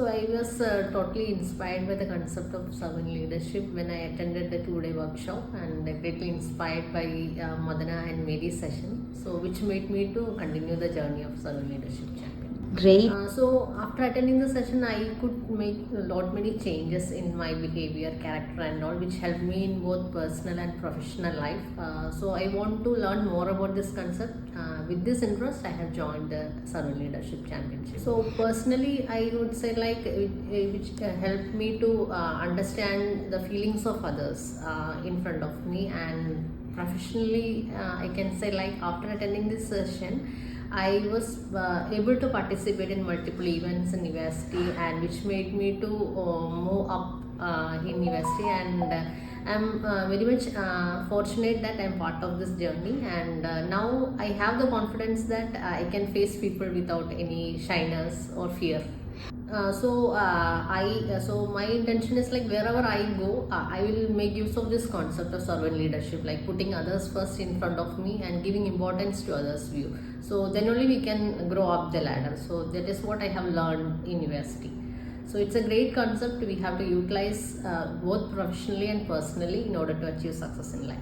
So I was totally inspired by the concept of servant leadership when I attended the 2-day workshop, and greatly inspired by Madana and Mary's session. So which made me to continue the journey of servant leadership champion. Great. So after attending the session, I could make a lot many changes in my behavior, character, and all, which helped me in both personal and professional life. So I want to learn more about this concept. With this interest, I have joined the Servant Leadership Championship. So personally, I would say which helped me to understand the feelings of others in front of me, and professionally, I can say after attending this session, I was able to participate in multiple events in university, and which made me to move up in university, and I'm very much fortunate that I'm part of this journey, and now I have the confidence that I can face people without any shyness or fear. So my intention is wherever I go, I will make use of this concept of servant leadership, putting others first in front of me and giving importance to others' view. So then only we can grow up the ladder. So that is what I have learned in university. So it's a great concept we have to utilize both professionally and personally in order to achieve success in life.